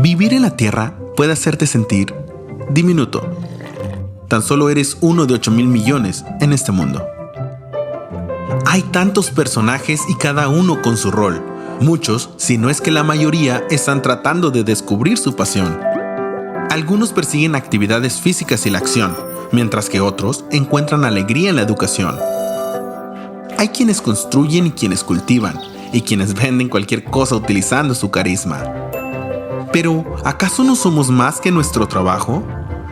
Vivir en la Tierra puede hacerte sentir diminuto. Tan solo eres uno de 8,000 millones en este mundo. Hay tantos personajes y cada uno con su rol. Muchos, si no es que la mayoría, están tratando de descubrir su pasión. Algunos persiguen actividades físicas y la acción, mientras que otros encuentran alegría en la educación. Hay quienes construyen y quienes cultivan, y quienes venden cualquier cosa utilizando su carisma. Pero, ¿acaso no somos más que nuestro trabajo?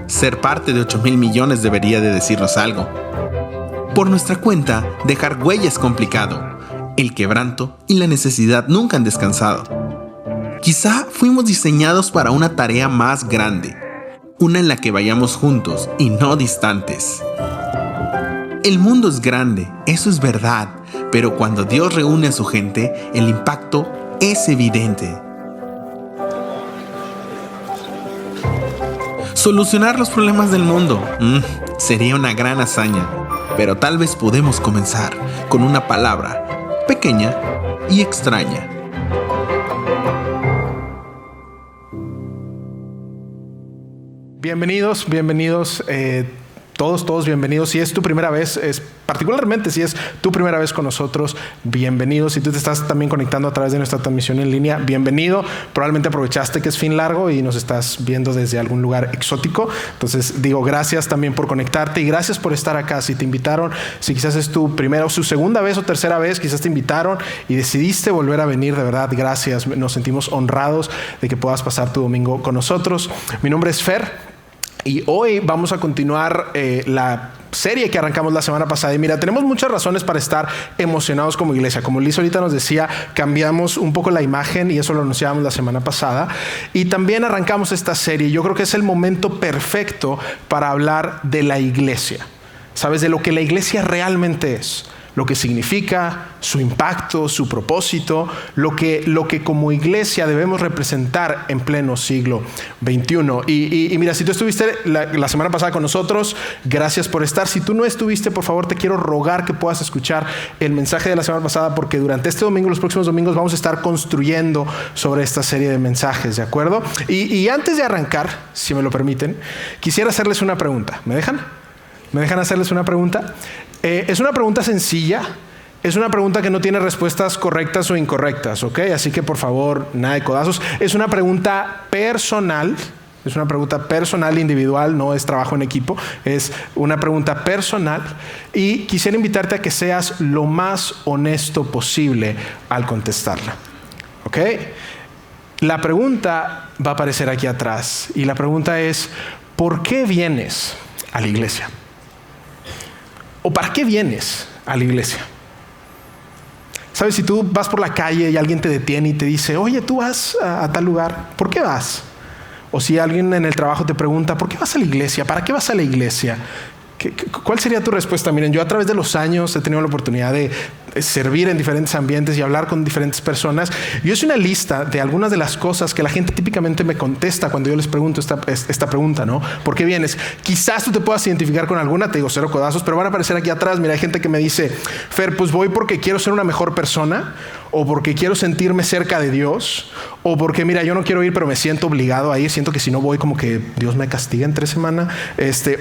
Ser parte de 8,000 millones debería de decirnos algo. Por nuestra cuenta, dejar huella es complicado. El quebranto y la necesidad nunca han descansado. Quizá fuimos diseñados para una tarea más grande, una en la que vayamos juntos y no distantes. El mundo es grande, eso es verdad, pero cuando Dios reúne a su gente, el impacto es evidente. Solucionar los problemas del mundo sería una gran hazaña, pero tal vez podemos comenzar con una palabra pequeña y extraña. Bienvenidos, todos bienvenidos. Si es tu primera vez, particularmente si es tu primera vez con nosotros, bienvenidos. Si tú te estás también conectando a través de nuestra transmisión en línea, bienvenido. Probablemente aprovechaste que es fin largo y nos estás viendo desde algún lugar exótico. Entonces digo gracias también por conectarte y gracias por estar acá. Si te invitaron, si quizás es tu primera o su segunda vez o tercera vez, quizás te invitaron y decidiste volver a venir, de verdad, gracias. Nos sentimos honrados de que puedas pasar tu domingo con nosotros. Mi nombre es Fer. Y hoy vamos a continuar la serie que arrancamos la semana pasada. Y mira, tenemos muchas razones para estar emocionados como iglesia. Como Liz ahorita nos decía, cambiamos un poco la imagen y eso lo anunciábamos la semana pasada. Y también arrancamos esta serie. Yo creo que es el momento perfecto para hablar de la iglesia. ¿Sabes? De lo que la iglesia realmente es. Lo que significa, su impacto, su propósito, lo que como iglesia debemos representar en pleno siglo XXI. Y mira, si tú estuviste la semana pasada con nosotros, gracias por estar. Si tú no estuviste, por favor, te quiero rogar que puedas escuchar el mensaje de la semana pasada, porque durante este domingo, los próximos domingos, vamos a estar construyendo sobre esta serie de mensajes, ¿de acuerdo? Y antes de arrancar, si me lo permiten, quisiera hacerles una pregunta. ¿Me dejan? ¿Me dejan hacerles una pregunta? Es una pregunta sencilla, es una pregunta que no tiene respuestas correctas o incorrectas, ¿ok? Así que por favor, nada de codazos. Es una pregunta personal, individual, no es trabajo en equipo, es una pregunta personal y quisiera invitarte a que seas lo más honesto posible al contestarla, ¿ok? La pregunta va a aparecer aquí atrás y la pregunta es, ¿por qué vienes a la iglesia? ¿O para qué vienes a la iglesia? ¿Sabes? Si tú vas por la calle y alguien te detiene y te dice, oye, tú vas a tal lugar, ¿por qué vas? O si alguien en el trabajo te pregunta, ¿por qué vas a la iglesia? ¿Para qué vas a la iglesia? ¿Cuál sería tu respuesta? Miren, yo a través de los años he tenido la oportunidad de servir en diferentes ambientes y hablar con diferentes personas. Yo hice una lista de algunas de las cosas que la gente típicamente me contesta cuando yo les pregunto esta pregunta, ¿no? ¿Por qué vienes? Quizás tú te puedas identificar con alguna, te digo cero codazos, pero van a aparecer aquí atrás. Mira, hay gente que me dice, Fer, pues voy porque quiero ser una mejor persona, o porque quiero sentirme cerca de Dios, o porque, mira, yo no quiero ir, pero me siento obligado a ir. Siento que si no voy, como que Dios me castiga en 3 semanas.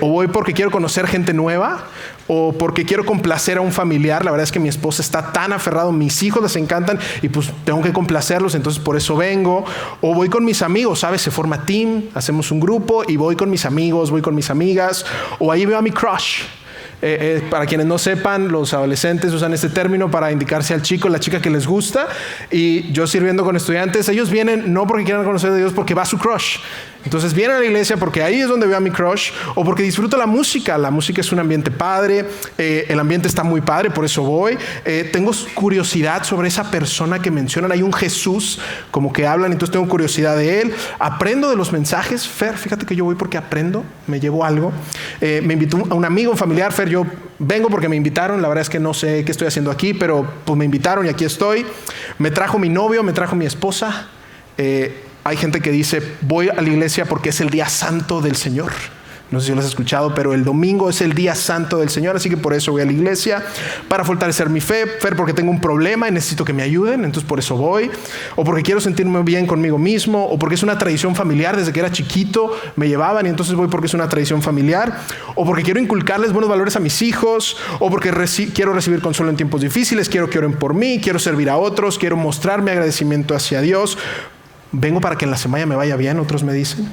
O voy porque quiero conocer gente nueva, o porque quiero complacer a un familiar. La verdad es que mi esposa está tan aferrado, mis hijos les encantan y pues tengo que complacerlos, entonces por eso vengo. O voy con mis amigos, ¿sabes? Se forma team, hacemos un grupo y voy con mis amigos, voy con mis amigas, o ahí veo a mi crush. Para quienes no sepan, los adolescentes usan este término para indicarse al chico, la chica que les gusta. Y yo sirviendo con estudiantes, ellos vienen no porque quieran conocer a Dios, porque va su crush. Entonces vienen a la iglesia porque ahí es donde veo a mi crush, o porque disfruto la música. La música es un ambiente padre, el ambiente está muy padre, por eso voy. Tengo curiosidad sobre esa persona que mencionan. Hay un Jesús, como que hablan, entonces tengo curiosidad de él. Aprendo de los mensajes. Fer, fíjate que yo voy porque aprendo, me llevo algo. Me invitó a un amigo, un familiar. Fer, yo vengo porque me invitaron. La verdad es que no sé qué estoy haciendo aquí, pero pues me invitaron y aquí estoy. Me trajo mi novio, me trajo mi esposa. Hay gente que dice, voy a la iglesia porque es el día santo del Señor, No sé si lo has escuchado, pero el domingo es el día santo del Señor, así que por eso voy a la iglesia, para fortalecer mi fe, porque tengo un problema y necesito que me ayuden, entonces por eso voy, o porque quiero sentirme bien conmigo mismo, o porque es una tradición familiar, desde que era chiquito me llevaban y entonces voy porque es una tradición familiar, o porque quiero inculcarles buenos valores a mis hijos, o porque quiero recibir consuelo en tiempos difíciles, quiero que oren por mí, quiero servir a otros, quiero mostrar mi agradecimiento hacia Dios. Vengo para que en la semana me vaya bien, otros me dicen.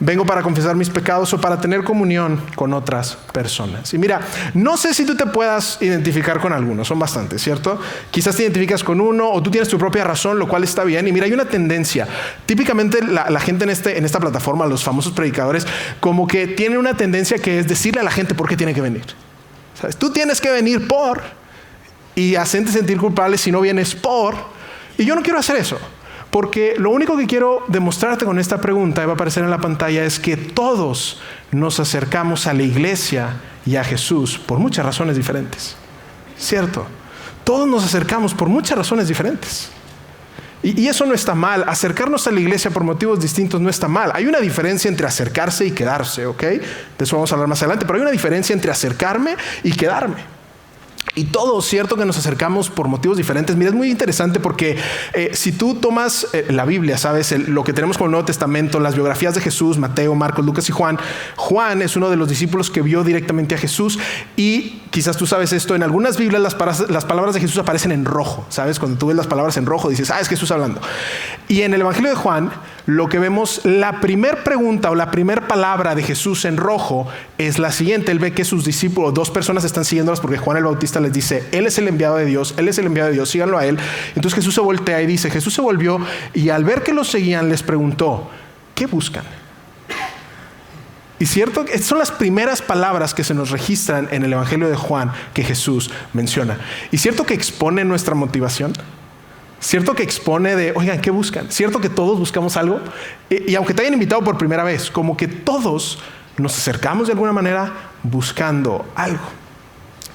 Vengo para confesar mis pecados o para tener comunión con otras personas. Y mira, no sé si tú te puedas identificar con algunos, son bastantes, ¿cierto? Quizás te identificas con uno o tú tienes tu propia razón, lo cual está bien. Y mira, hay una tendencia. Típicamente la gente en esta plataforma, los famosos predicadores, como que tienen una tendencia que es decirle a la gente por qué tiene que venir. ¿Sabes? Tú tienes que venir por, y hacerte sentir culpable si no vienes por. Y yo no quiero hacer eso. Porque lo único que quiero demostrarte con esta pregunta, y va a aparecer en la pantalla, es que todos nos acercamos a la iglesia y a Jesús por muchas razones diferentes. ¿Cierto? Todos nos acercamos por muchas razones diferentes. Y eso no está mal. Acercarnos a la iglesia por motivos distintos no está mal. Hay una diferencia entre acercarse y quedarse, ¿ok? De eso vamos a hablar más adelante. Pero hay una diferencia entre acercarme y quedarme. Y todos, cierto que nos acercamos por motivos diferentes. Mira, es muy interesante porque si tú tomas la Biblia, ¿sabes? Lo que tenemos con el Nuevo Testamento, las biografías de Jesús, Mateo, Marcos, Lucas y Juan. Juan es uno de los discípulos que vio directamente a Jesús. Y quizás tú sabes esto, en algunas Biblias las palabras de Jesús aparecen en rojo, ¿sabes? Cuando tú ves las palabras en rojo dices, es Jesús hablando. Y en el Evangelio de Juan, lo que vemos, la primer pregunta o la primer palabra de Jesús en rojo es la siguiente. Él ve que sus discípulos, 2 personas están siguiéndolas porque Juan el Bautista les dice, Él es el enviado de Dios, Él es el enviado de Dios, síganlo a Él. Entonces Jesús se voltea y dice, Jesús se volvió y al ver que los seguían les preguntó, ¿qué buscan? Y cierto, estas son las primeras palabras que se nos registran en el Evangelio de Juan que Jesús menciona. Y cierto que expone nuestra motivación. Cierto que expone de, oigan, ¿qué buscan? Cierto que todos buscamos algo. Y aunque te hayan invitado por primera vez, como que todos nos acercamos de alguna manera buscando algo.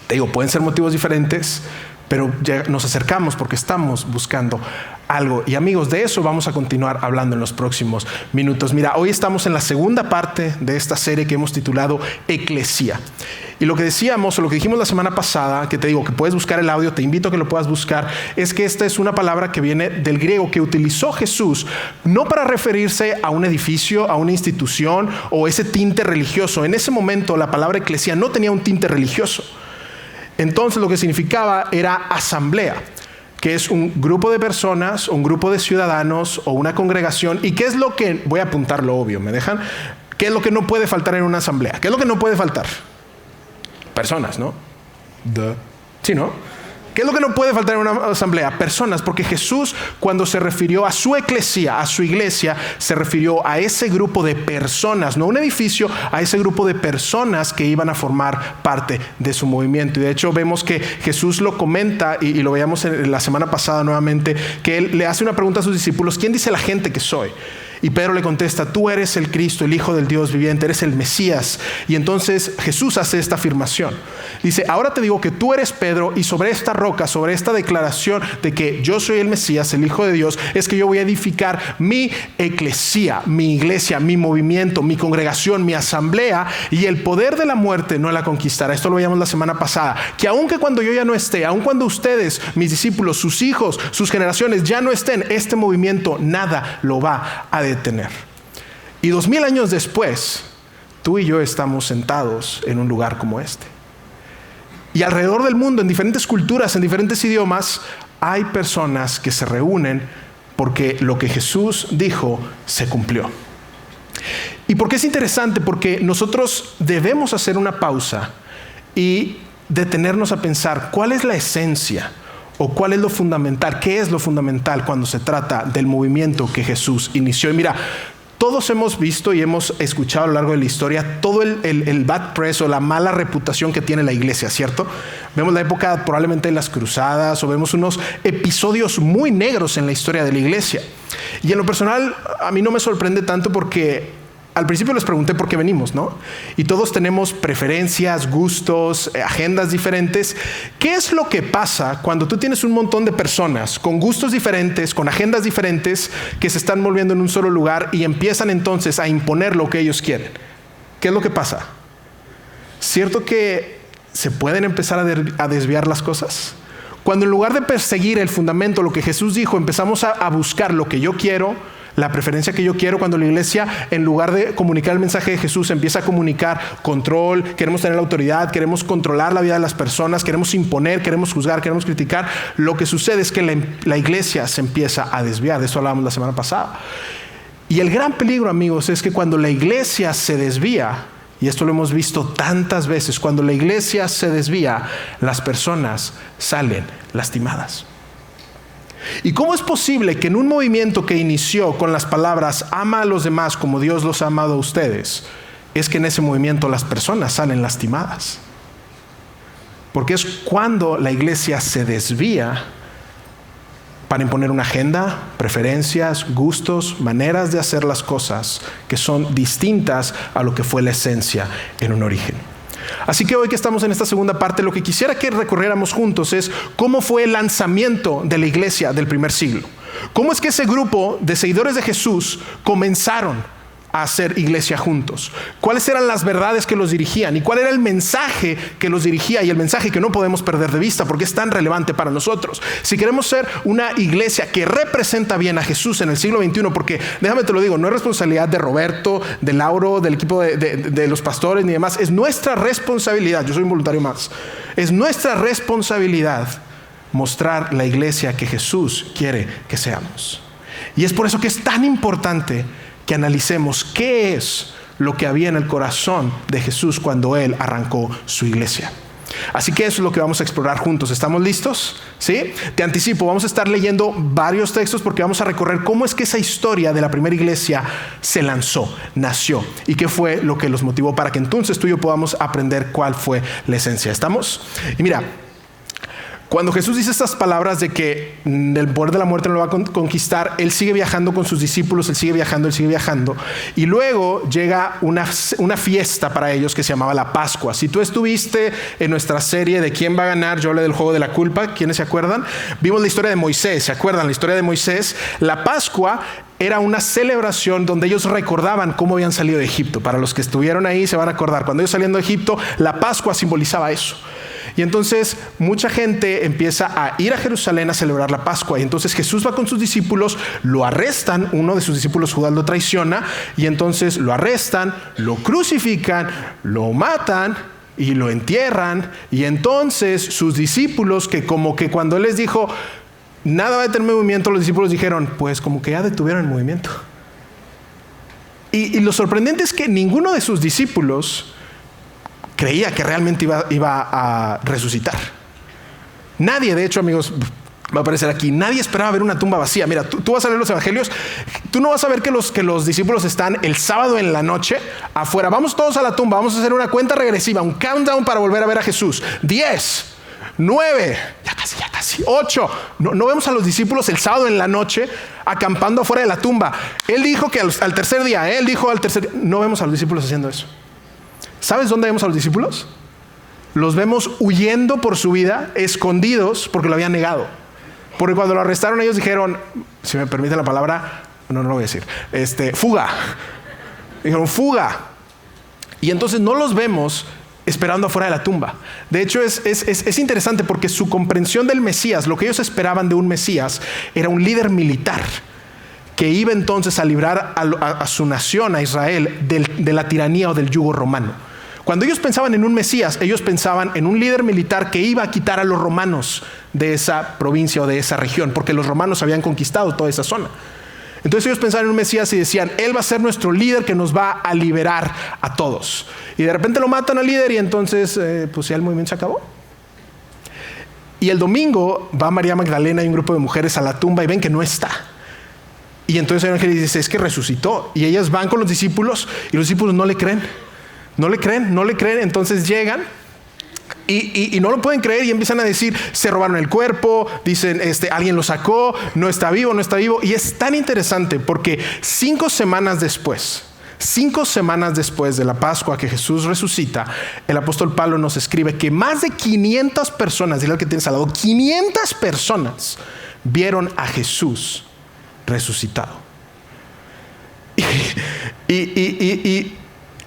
Te digo, pueden ser motivos diferentes, pero ya nos acercamos porque estamos buscando algo. Y amigos, de eso vamos a continuar hablando en los próximos minutos. Mira, hoy estamos en la segunda parte de esta serie que hemos titulado Eclesia. Y lo que decíamos, o lo que dijimos la semana pasada, que te digo que puedes buscar el audio, te invito a que lo puedas buscar, es que esta es una palabra que viene del griego que utilizó Jesús, no para referirse a un edificio, a una institución o ese tinte religioso. En ese momento la palabra eclesia no tenía un tinte religioso. Entonces lo que significaba era asamblea, que es un grupo de personas, un grupo de ciudadanos o una congregación. ¿Y qué es lo que, voy a apuntar lo obvio, ¿me dejan? ¿Qué es lo que no puede faltar en una asamblea? ¿Qué es lo que no puede faltar? Personas, ¿no? Sí, ¿no? ¿Qué es lo que no puede faltar en una asamblea? Personas, porque Jesús, cuando se refirió a su eclesia, a su iglesia, se refirió a ese grupo de personas, no un edificio, a ese grupo de personas que iban a formar parte de su movimiento. Y de hecho vemos que Jesús lo comenta, y lo veíamos la semana pasada nuevamente, que él le hace una pregunta a sus discípulos, ¿quién dice la gente que soy? Y Pedro le contesta, tú eres el Cristo, el Hijo del Dios viviente, eres el Mesías. Y entonces Jesús hace esta afirmación. Dice, ahora te digo que tú eres Pedro, y sobre esta roca, sobre esta declaración de que yo soy el Mesías, el Hijo de Dios, es que yo voy a edificar mi eclesía, mi iglesia, mi movimiento, mi congregación, mi asamblea, y el poder de la muerte no la conquistará. Esto lo veíamos la semana pasada, que aunque cuando yo ya no esté, aun cuando ustedes, mis discípulos, sus hijos, sus generaciones ya no estén, este movimiento nada lo va a detener. Y 2000 años después, tú y yo estamos sentados en un lugar como este. Y alrededor del mundo, en diferentes culturas, en diferentes idiomas, hay personas que se reúnen porque lo que Jesús dijo se cumplió. ¿Y por qué es interesante? Porque nosotros debemos hacer una pausa y detenernos a pensar cuál es la esencia o cuál es lo fundamental, qué es lo fundamental cuando se trata del movimiento que Jesús inició. Y mira, todos hemos visto y hemos escuchado a lo largo de la historia todo el bad press o la mala reputación que tiene la iglesia, ¿cierto? Vemos la época probablemente de las cruzadas o vemos unos episodios muy negros en la historia de la iglesia. Y en lo personal a mí no me sorprende tanto porque al principio les pregunté por qué venimos, ¿no? Y todos tenemos preferencias, gustos, agendas diferentes. ¿Qué es lo que pasa cuando tú tienes un montón de personas con gustos diferentes, con agendas diferentes, que se están volviendo en un solo lugar y empiezan entonces a imponer lo que ellos quieren? ¿qué es lo que pasa? ¿Cierto que se pueden empezar a desviar las cosas? Cuando en lugar de perseguir el fundamento, lo que Jesús dijo, empezamos a buscar lo que yo quiero, la preferencia que yo quiero, cuando la iglesia, en lugar de comunicar el mensaje de Jesús, empieza a comunicar control, queremos tener la autoridad, queremos controlar la vida de las personas, queremos imponer, queremos juzgar, queremos criticar, lo que sucede es que la iglesia se empieza a desviar. De eso hablábamos la semana pasada. Y el gran peligro, amigos, es que cuando la iglesia se desvía, y esto lo hemos visto tantas veces, cuando la iglesia se desvía, las personas salen lastimadas. ¿Y cómo es posible que en un movimiento que inició con las palabras ama a los demás como Dios los ha amado a ustedes, es que en ese movimiento las personas salen lastimadas? Porque es cuando la iglesia se desvía para imponer una agenda, preferencias, gustos, maneras de hacer las cosas que son distintas a lo que fue la esencia en un origen. Así que hoy que estamos en esta segunda parte, lo que quisiera que recorriéramos juntos es cómo fue el lanzamiento de la iglesia del primer siglo. ¿Cómo es que ese grupo de seguidores de Jesús comenzaron a hacer iglesia juntos? ¿Cuáles eran las verdades que los dirigían? ¿Y cuál era el mensaje que los dirigía? Y el mensaje que no podemos perder de vista porque es tan relevante para nosotros. Si queremos ser una iglesia que representa bien a Jesús en el siglo XXI, porque déjame te lo digo, no es responsabilidad de Roberto, de Lauro, del equipo de los pastores ni demás. Es nuestra responsabilidad, yo soy un voluntario más, es nuestra responsabilidad mostrar la iglesia que Jesús quiere que seamos. Y es por eso que es tan importante que analicemos qué es lo que había en el corazón de Jesús cuando Él arrancó su iglesia. Así que eso es lo que vamos a explorar juntos. ¿Estamos listos? ¿Sí? Te anticipo, vamos a estar leyendo varios textos porque vamos a recorrer cómo es que esa historia de la primera iglesia se lanzó, nació y qué fue lo que los motivó para que entonces tú y yo podamos aprender cuál fue la esencia. ¿Estamos? Y mira, cuando Jesús dice estas palabras de que el poder de la muerte no lo va a conquistar, Él sigue viajando con sus discípulos, Él sigue viajando. Y luego llega una fiesta para ellos que se llamaba la Pascua. Si tú estuviste en nuestra serie de ¿Quién va a ganar? Yo hablé del juego de la culpa. ¿Quiénes se acuerdan? Vimos la historia de Moisés. ¿Se acuerdan la historia de Moisés? La Pascua era una celebración donde ellos recordaban cómo habían salido de Egipto. Para los que estuvieron ahí se van a acordar. Cuando ellos salían de Egipto, la Pascua simbolizaba eso. Y entonces mucha gente empieza a ir a Jerusalén a celebrar la Pascua. Y entonces Jesús va con sus discípulos, lo arrestan, uno de sus discípulos, Judas, lo traiciona. Y entonces lo arrestan, lo crucifican, lo matan y lo entierran. Y entonces sus discípulos, que como que cuando Él les dijo, nada va a detener movimiento, los discípulos dijeron, pues como que ya detuvieron el movimiento. Y lo sorprendente es que ninguno de sus discípulos creía que realmente iba a resucitar. Nadie, de hecho, amigos, va a aparecer aquí, nadie esperaba ver una tumba vacía. Mira, tú vas a leer los evangelios, tú no vas a ver que los discípulos están el sábado en la noche afuera. Vamos todos a la tumba, vamos a hacer una cuenta regresiva, un countdown para volver a ver a Jesús. 10, 9, ya casi, 8. No vemos a los discípulos el sábado en la noche acampando afuera de la tumba. Él dijo que al tercer día, no vemos a los discípulos haciendo eso. ¿Sabes dónde vemos a los discípulos? Los vemos huyendo por su vida, escondidos porque lo habían negado. Porque cuando lo arrestaron ellos dijeron, si me permite la palabra, no lo voy a decir, fuga. Dijeron fuga. Y entonces no los vemos esperando afuera de la tumba. De hecho es interesante porque su comprensión del Mesías, lo que ellos esperaban de un Mesías, era un líder militar que iba entonces a librar a su nación, a Israel, de la tiranía o del yugo romano. Cuando ellos pensaban en un Mesías, ellos pensaban en un líder militar que iba a quitar a los romanos de esa provincia o de esa región, porque los romanos habían conquistado toda esa zona. Entonces ellos pensaban en un Mesías y decían, Él va a ser nuestro líder que nos va a liberar a todos. Y de repente lo matan al líder y entonces pues ya el movimiento se acabó. Y el domingo va María Magdalena y un grupo de mujeres a la tumba y ven que no está. Y entonces el ángel dice, es que resucitó. Y ellas van con los discípulos y los discípulos no le creen. No le creen. Entonces llegan y no lo pueden creer y empiezan a decir, se robaron el cuerpo, dicen, alguien lo sacó, no está vivo. Y es tan interesante porque 5 semanas después de la Pascua que Jesús resucita, el apóstol Pablo nos escribe que más de 500 personas, dile al que tienes al lado, 500 personas vieron a Jesús resucitado. Y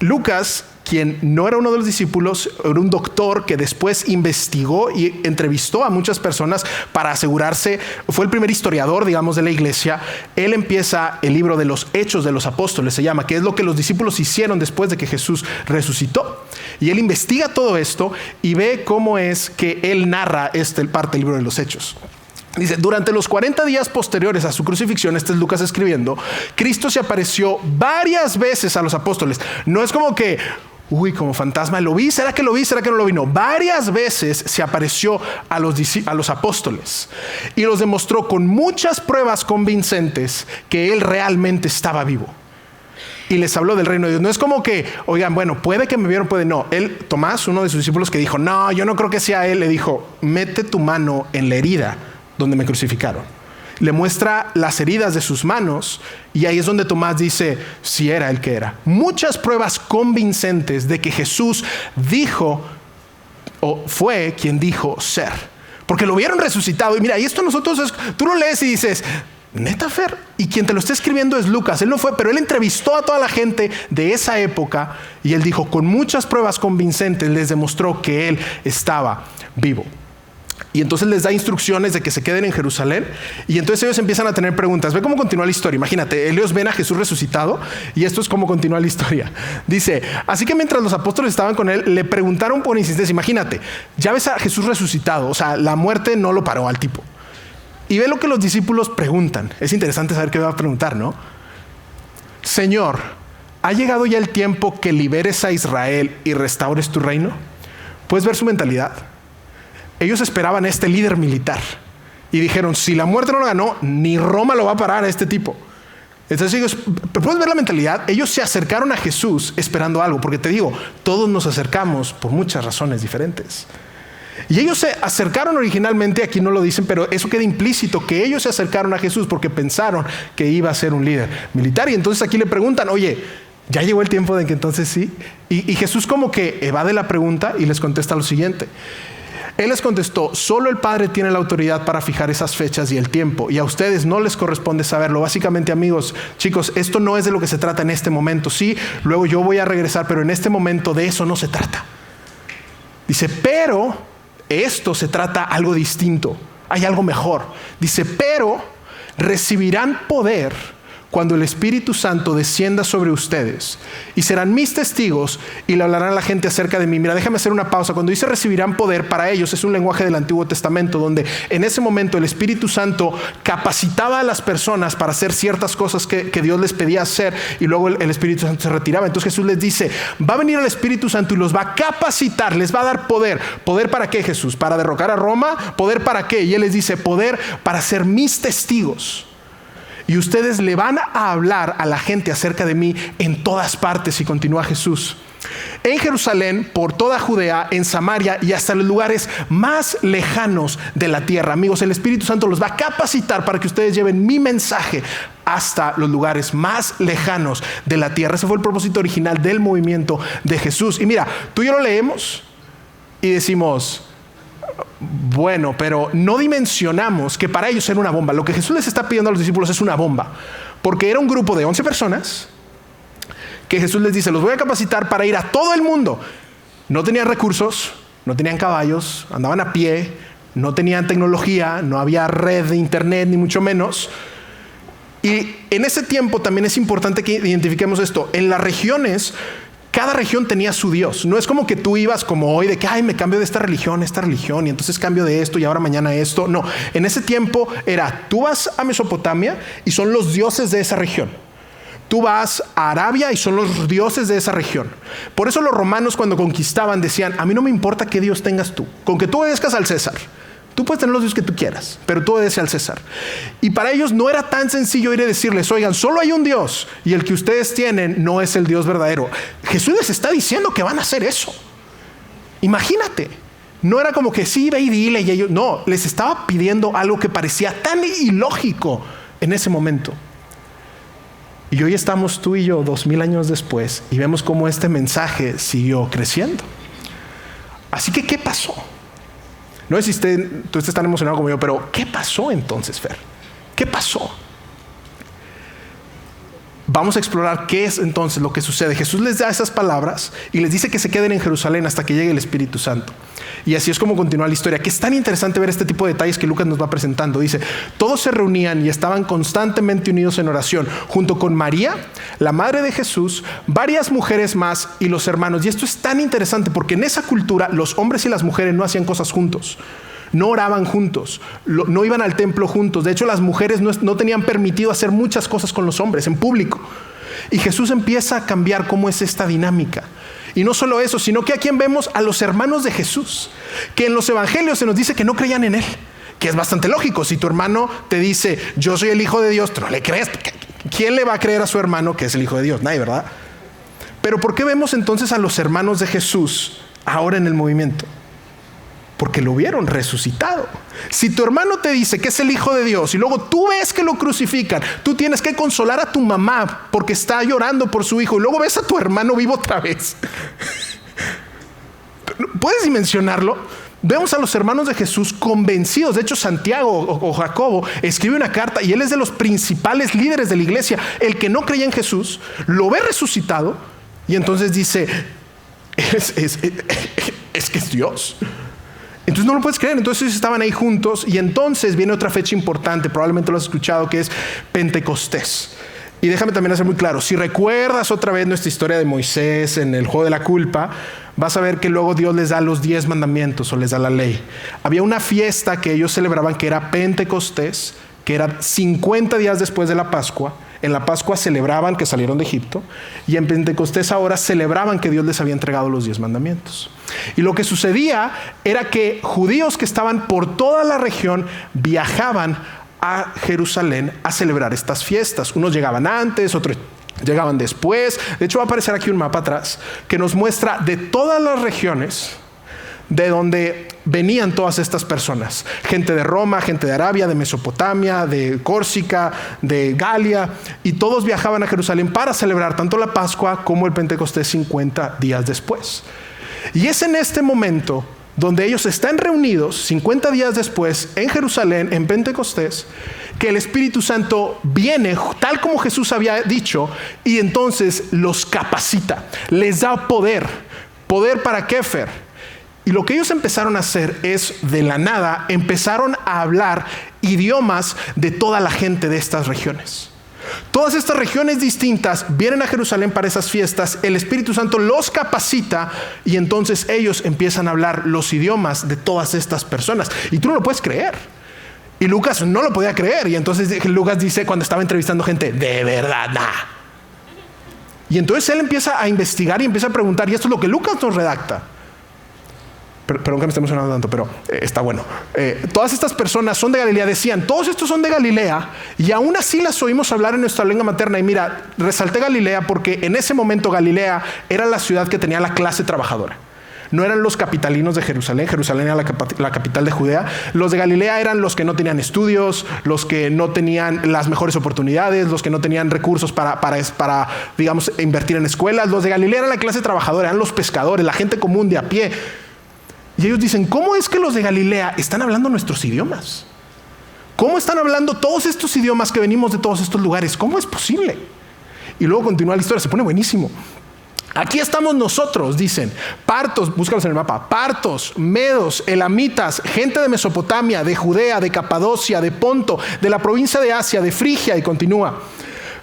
Lucas, quien no era uno de los discípulos, era un doctor que después investigó y entrevistó a muchas personas para asegurarse, fue el primer historiador, digamos, de la iglesia. Él empieza el libro de los Hechos de los Apóstoles, se llama, que es lo que los discípulos hicieron después de que Jesús resucitó. Y él investiga todo esto y ve cómo es que él narra parte del libro de los Hechos. Dice, durante los 40 días posteriores a su crucifixión, este es Lucas escribiendo, Cristo se apareció varias veces a los apóstoles. No es como que, como fantasma, ¿lo vi? ¿Será que lo vi? ¿Será que no lo vi? No, varias veces se apareció a los apóstoles y los demostró con muchas pruebas convincentes que él realmente estaba vivo. Y les habló del reino de Dios. No es como que, oigan, bueno, puede que me vieron, puede no. Tomás, uno de sus discípulos que dijo, no, yo no creo que sea él, le dijo, mete tu mano en la herida donde me crucificaron. Le muestra las heridas de sus manos y ahí es donde Tomás dice si era el que era. Muchas pruebas convincentes de que Jesús dijo o fue quien dijo ser. Porque lo vieron resucitado. Y mira, y esto tú lo lees y dices, neta, Fer, y quien te lo está escribiendo es Lucas. Él no fue, pero él entrevistó a toda la gente de esa época y él dijo, con muchas pruebas convincentes les demostró que él estaba vivo. Y entonces les da instrucciones de que se queden en Jerusalén. Y entonces ellos empiezan a tener preguntas. Ve cómo continúa la historia. Imagínate, ellos ven a Jesús resucitado y esto es cómo continúa la historia. Dice, así que mientras los apóstoles estaban con él, le preguntaron por insistencia. Imagínate, ya ves a Jesús resucitado. O sea, la muerte no lo paró al tipo. Y ve lo que los discípulos preguntan. Es interesante saber qué va a preguntar, ¿no? Señor, ¿ha llegado ya el tiempo que liberes a Israel y restaures tu reino? ¿Puedes ver su mentalidad? Ellos esperaban a este líder militar y dijeron, si la muerte no lo ganó, ni Roma lo va a parar a este tipo. Entonces ellos, ¿puedes ver la mentalidad? Ellos se acercaron a Jesús esperando algo, porque te digo, todos nos acercamos por muchas razones diferentes. Y ellos se acercaron originalmente, aquí no lo dicen, pero eso queda implícito, que ellos se acercaron a Jesús porque pensaron que iba a ser un líder militar. Y entonces aquí le preguntan, oye, ¿ya llegó el tiempo de que entonces sí? Y Jesús como que evade la pregunta y les contesta lo siguiente. Él les contestó, solo el Padre tiene la autoridad para fijar esas fechas y el tiempo, y a ustedes no les corresponde saberlo. Básicamente, amigos, chicos, esto no es de lo que se trata en este momento. Sí, luego yo voy a regresar, pero en este momento de eso no se trata. Dice, pero esto se trata algo distinto. Hay algo mejor. Dice, pero recibirán poder cuando el Espíritu Santo descienda sobre ustedes y serán mis testigos y le hablarán a la gente acerca de mí. Mira, déjame hacer una pausa. Cuando dice recibirán poder, para ellos es un lenguaje del Antiguo Testamento donde en ese momento el Espíritu Santo capacitaba a las personas para hacer ciertas cosas que Dios les pedía hacer y luego el Espíritu Santo se retiraba. Entonces Jesús les dice, va a venir el Espíritu Santo y los va a capacitar, les va a dar poder. ¿Poder para qué, Jesús? ¿Para derrocar a Roma? ¿Poder para qué? Y Él les dice, poder para ser mis testigos. Y ustedes le van a hablar a la gente acerca de mí en todas partes. Y continúa Jesús. En Jerusalén, por toda Judea, en Samaria y hasta los lugares más lejanos de la tierra. Amigos, el Espíritu Santo los va a capacitar para que ustedes lleven mi mensaje hasta los lugares más lejanos de la tierra. Ese fue el propósito original del movimiento de Jesús. Y mira, tú y yo lo leemos y decimos, bueno, pero no dimensionamos que para ellos era una bomba. Lo que Jesús les está pidiendo a los discípulos es una bomba, porque era un grupo de 11 personas que Jesús les dice, los voy a capacitar para ir a todo el mundo. No tenían recursos, no tenían caballos, andaban a pie, no tenían tecnología, no había red de internet, ni mucho menos. Y en ese tiempo también es importante que identifiquemos esto. En las regiones, cada región tenía su Dios. No es como que tú ibas como hoy de que, me cambio de esta religión, y entonces cambio de esto y ahora mañana esto. No, en ese tiempo era, tú vas a Mesopotamia y son los dioses de esa región. Tú vas a Arabia y son los dioses de esa región. Por eso los romanos cuando conquistaban decían, a mí no me importa qué Dios tengas tú, con que tú obedezcas al César. Tú puedes tener los dioses que tú quieras, pero tú obedeces al César. Y para ellos no era tan sencillo ir a decirles, oigan, solo hay un Dios y el que ustedes tienen no es el Dios verdadero. Jesús les está diciendo que van a hacer eso. Imagínate. No era como que sí, ve y dile y ellos. No, les estaba pidiendo algo que parecía tan ilógico en ese momento. Y hoy estamos tú y yo 2000 años después y vemos cómo este mensaje siguió creciendo. Así que, ¿qué pasó? No sé si tú estás tan emocionado como yo, pero ¿qué pasó entonces, Fer? ¿Qué pasó? vamos a explorar qué es entonces lo que sucede. Jesús les da esas palabras y les dice que se queden en Jerusalén hasta que llegue el Espíritu Santo. Y así es como continúa la historia, que es tan interesante ver este tipo de detalles que Lucas nos va presentando. Dice, todos se reunían y estaban constantemente unidos en oración, junto con María, la madre de Jesús, varias mujeres más y los hermanos. Y esto es tan interesante porque en esa cultura los hombres y las mujeres no hacían cosas juntos. No oraban juntos, no iban al templo juntos. De hecho, las mujeres no tenían permitido hacer muchas cosas con los hombres en público. Y Jesús empieza a cambiar cómo es esta dinámica. Y no solo eso, sino que aquí vemos a los hermanos de Jesús, que en los evangelios se nos dice que no creían en él, que es bastante lógico. Si tu hermano te dice, yo soy el Hijo de Dios, tú no le crees. ¿Quién le va a creer a su hermano que es el Hijo de Dios? Nadie, ¿verdad? Pero ¿por qué vemos entonces a los hermanos de Jesús ahora en el movimiento? Porque lo vieron resucitado. Si tu hermano te dice que es el Hijo de Dios y luego tú ves que lo crucifican, tú tienes que consolar a tu mamá porque está llorando por su hijo y luego ves a tu hermano vivo otra vez. ¿Puedes dimensionarlo? Vemos a los hermanos de Jesús convencidos. De hecho, Santiago o Jacobo escribe una carta y él es de los principales líderes de la iglesia. El que no creía en Jesús lo ve resucitado y entonces dice, es que es Dios. Entonces no lo puedes creer. Entonces ellos estaban ahí juntos y entonces viene otra fecha importante, probablemente lo has escuchado, que es Pentecostés. Y déjame también hacer muy claro, si recuerdas otra vez nuestra historia de Moisés en el juego de la culpa, vas a ver que luego Dios les da los 10 mandamientos o les da la ley. Había una fiesta que ellos celebraban que era Pentecostés, que era 50 días después de la Pascua. En la Pascua celebraban que salieron de Egipto y en Pentecostés ahora celebraban que Dios les había entregado los 10 mandamientos. Y lo que sucedía era que judíos que estaban por toda la región viajaban a Jerusalén a celebrar estas fiestas. Unos llegaban antes, otros llegaban después. De hecho va a aparecer aquí un mapa atrás que nos muestra de todas las regiones de donde venían todas estas personas. Gente de Roma, gente de Arabia, de Mesopotamia, de Córcega, de Galia, y todos viajaban a Jerusalén para celebrar tanto la Pascua como el Pentecostés 50 días después. Y es en este momento donde ellos están reunidos 50 días después en Jerusalén, en Pentecostés, que el Espíritu Santo viene tal como Jesús había dicho y entonces los capacita, les da poder. ¿Poder para qué, Fer? Y lo que ellos empezaron a hacer es, de la nada, empezaron a hablar idiomas de toda la gente de estas regiones. Todas estas regiones distintas vienen a Jerusalén para esas fiestas, el Espíritu Santo los capacita y entonces ellos empiezan a hablar los idiomas de todas estas personas. Y tú no lo puedes creer. Y Lucas no lo podía creer. Y entonces Lucas dice cuando estaba entrevistando gente, de verdad, nah. Y entonces él empieza a investigar y empieza a preguntar, y esto es lo que Lucas nos redacta. Perdón que me estemos sonando tanto, pero está bueno. Todas estas personas son de Galilea, decían, todos estos son de Galilea, y aún así las oímos hablar en nuestra lengua materna. Y mira, resalté Galilea porque en ese momento Galilea era la ciudad que tenía la clase trabajadora. No eran los capitalinos de Jerusalén. Jerusalén era la capital de Judea. Los de Galilea eran los que no tenían estudios, los que no tenían las mejores oportunidades, los que no tenían recursos para digamos, invertir en escuelas. Los de Galilea eran la clase trabajadora, eran los pescadores, la gente común de a pie. Y ellos dicen, ¿cómo es que los de Galilea están hablando nuestros idiomas? ¿Cómo están hablando todos estos idiomas que venimos de todos estos lugares? ¿Cómo es posible? Y luego continúa la historia, se pone buenísimo. Aquí estamos nosotros, dicen, partos, búscalos en el mapa, partos, medos, elamitas, gente de Mesopotamia, de Judea, de Capadocia, de Ponto, de la provincia de Asia, de Frigia, y continúa,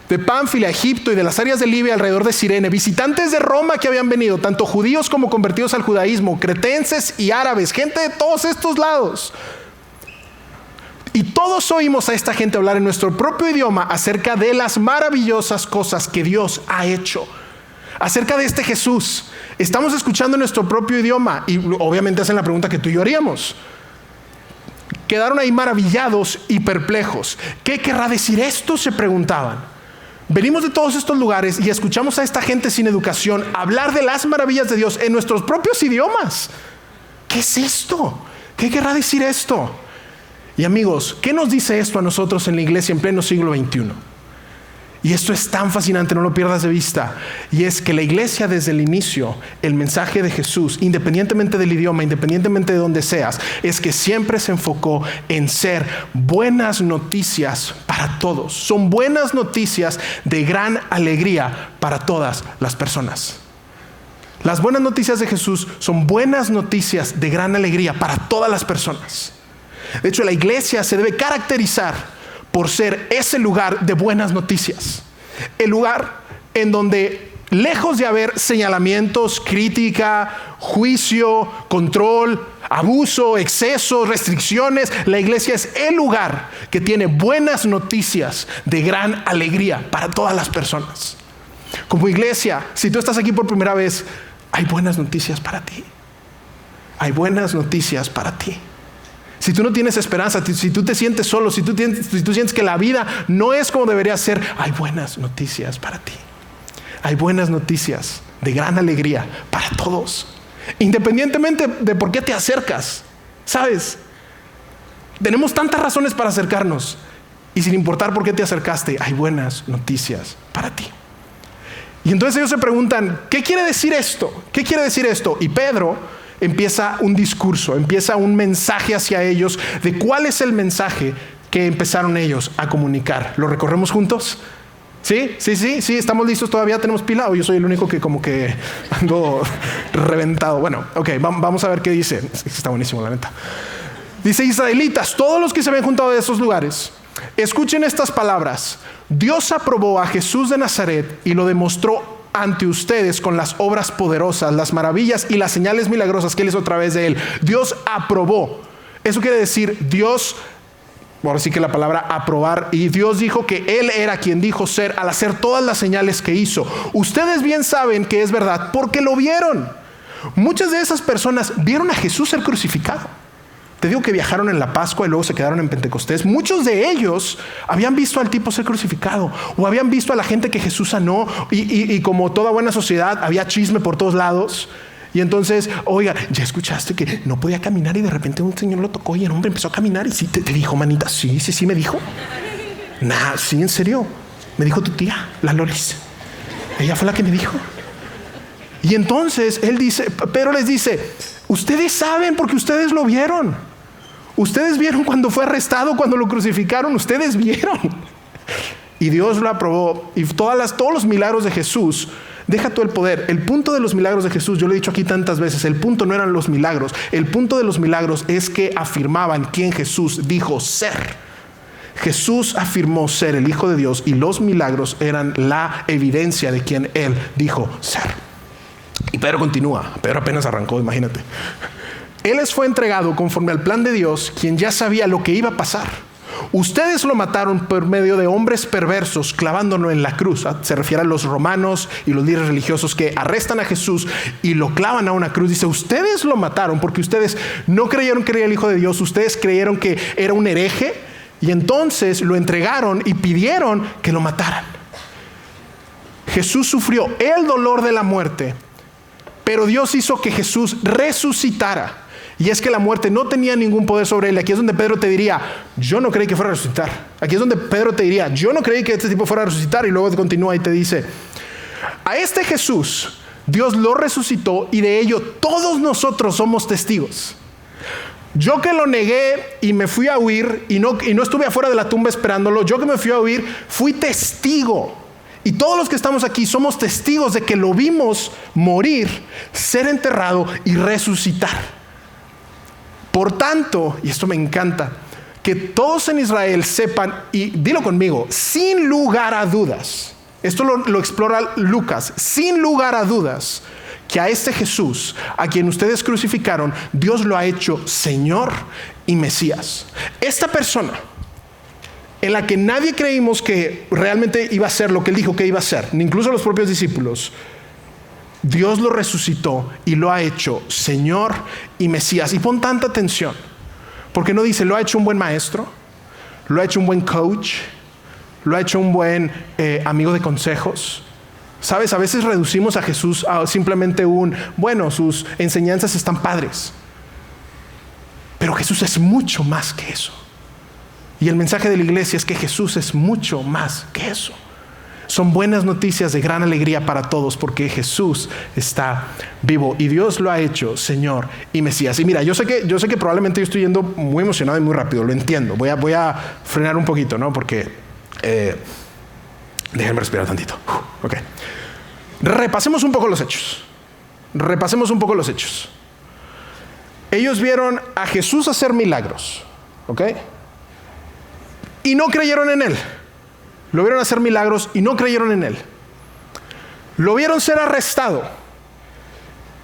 de Pánfilia, Egipto y de las áreas de Libia alrededor de Cirene, visitantes de Roma que habían venido, tanto judíos como convertidos al judaísmo, cretenses y árabes, gente de todos estos lados. Y todos oímos a esta gente hablar en nuestro propio idioma acerca de las maravillosas cosas que Dios ha hecho. Acerca de este Jesús. Estamos escuchando en nuestro propio idioma y obviamente hacen la pregunta que tú y yo haríamos. Quedaron ahí maravillados y perplejos. ¿Qué querrá decir esto?, se preguntaban. Venimos de todos estos lugares y escuchamos a esta gente sin educación hablar de las maravillas de Dios en nuestros propios idiomas. ¿Qué es esto? ¿Qué querrá decir esto? Y amigos, ¿qué nos dice esto a nosotros en la iglesia en pleno siglo XXI? Y esto es tan fascinante, no lo pierdas de vista. Y es que la iglesia desde el inicio, el mensaje de Jesús, independientemente del idioma, independientemente de donde seas, es que siempre se enfocó en ser buenas noticias para todos. Son buenas noticias de gran alegría para todas las personas. Las buenas noticias de Jesús son buenas noticias de gran alegría para todas las personas. De hecho, la iglesia se debe caracterizar por ser ese lugar de buenas noticias. El lugar en donde, lejos de haber señalamientos, crítica, juicio, control, abuso, excesos, restricciones, la iglesia es el lugar que tiene buenas noticias de gran alegría para todas las personas. Como iglesia, si tú estás aquí por primera vez, hay buenas noticias para ti. Hay buenas noticias para ti. Si tú no tienes esperanza, si tú te sientes solo, si tú sientes que la vida no es como debería ser, hay buenas noticias para ti. Hay buenas noticias de gran alegría para todos, independientemente de por qué te acercas. ¿Sabes? Tenemos tantas razones para acercarnos y sin importar por qué te acercaste, hay buenas noticias para ti. Y entonces ellos se preguntan, ¿qué quiere decir esto? ¿Qué quiere decir esto? Y Pedro empieza un discurso, empieza un mensaje hacia ellos de cuál es el mensaje que empezaron ellos a comunicar. ¿Lo recorremos juntos? ¿Sí? ¿Estamos listos todavía? ¿Tenemos pila? ¿O yo soy el único que como que ando reventado? Bueno, ok, vamos a ver qué dice. Está buenísimo, la neta. Dice: israelitas, todos los que se habían juntado de esos lugares, escuchen estas palabras. Dios aprobó a Jesús de Nazaret y lo demostró ante ustedes con las obras poderosas, las maravillas y las señales milagrosas que Él hizo a través de Él. Dios aprobó. Eso quiere decir Dios, ahora sí que la palabra aprobar, y Dios dijo que Él era quien dijo ser al hacer todas las señales que hizo. Ustedes bien saben que es verdad porque lo vieron. Muchas de esas personas vieron a Jesús ser crucificado. Te digo que viajaron en la Pascua y luego se quedaron en Pentecostés. Muchos de ellos habían visto al tipo ser crucificado o habían visto a la gente que Jesús sanó y como toda buena sociedad había chisme por todos lados. Y entonces, oiga, ¿ya escuchaste que no podía caminar y de repente un señor lo tocó y el hombre empezó a caminar? Y sí, te dijo, manita, sí, me dijo. Nah, sí, en serio. Me dijo tu tía, la Lolis. Ella fue la que me dijo. Y entonces Pedro les dice, ustedes saben porque ustedes lo vieron. Ustedes vieron cuando fue arrestado, cuando lo crucificaron, ustedes vieron. Y Dios lo aprobó. Y todos los milagros de Jesús, deja todo el poder. El punto de los milagros de Jesús, yo lo he dicho aquí tantas veces, el punto no eran los milagros. El punto de los milagros es que afirmaban quién Jesús dijo ser. Jesús afirmó ser el Hijo de Dios y los milagros eran la evidencia de quien Él dijo ser. Y Pedro continúa. Pedro apenas arrancó, imagínate. Él les fue entregado conforme al plan de Dios, quien ya sabía lo que iba a pasar. Ustedes lo mataron por medio de hombres perversos, clavándolo en la cruz. Se refiere a los romanos y los líderes religiosos que arrestan a Jesús y lo clavan a una cruz. Dice, ustedes lo mataron porque ustedes no creyeron que era el Hijo de Dios. Ustedes creyeron que era un hereje y entonces lo entregaron y pidieron que lo mataran. Jesús sufrió el dolor de la muerte, pero Dios hizo que Jesús resucitara. Y es que la muerte no tenía ningún poder sobre él. Aquí es donde Pedro te diría, yo no creí que fuera a resucitar. Aquí es donde Pedro te diría, yo no creí que este tipo fuera a resucitar. Y luego continúa y te dice, a este Jesús Dios lo resucitó y de ello todos nosotros somos testigos. Yo que lo negué y me fui a huir y no estuve afuera de la tumba esperándolo, yo que me fui a huir, fui testigo. Y todos los que estamos aquí somos testigos de que lo vimos morir, ser enterrado y resucitar. Por tanto, y esto me encanta, que todos en Israel sepan, y dilo conmigo, sin lugar a dudas, esto lo explora Lucas, sin lugar a dudas, que a este Jesús, a quien ustedes crucificaron, Dios lo ha hecho Señor y Mesías. Esta persona, en la que nadie creímos que realmente iba a ser lo que Él dijo que iba a ser, ni incluso los propios discípulos, Dios lo resucitó y lo ha hecho Señor y Mesías. Y pon tanta atención, porque no dice, lo ha hecho un buen maestro, lo ha hecho un buen coach, lo ha hecho un buen amigo de consejos. Sabes, a veces reducimos a Jesús a simplemente sus enseñanzas están padres. Pero Jesús es mucho más que eso. Y el mensaje de la iglesia es que Jesús es mucho más que eso. son buenas noticias de gran alegría para todos porque Jesús está vivo y Dios lo ha hecho Señor y Mesías. Y mira, yo sé que probablemente yo estoy yendo muy emocionado y muy rápido, lo entiendo. Voy a frenar un poquito, ¿no? Porque déjenme respirar tantito. Ok. Repasemos un poco los hechos. Ellos vieron a Jesús hacer milagros, ¿ok? Y no creyeron en Él. Lo vieron hacer milagros y no creyeron en Él. Lo vieron ser arrestado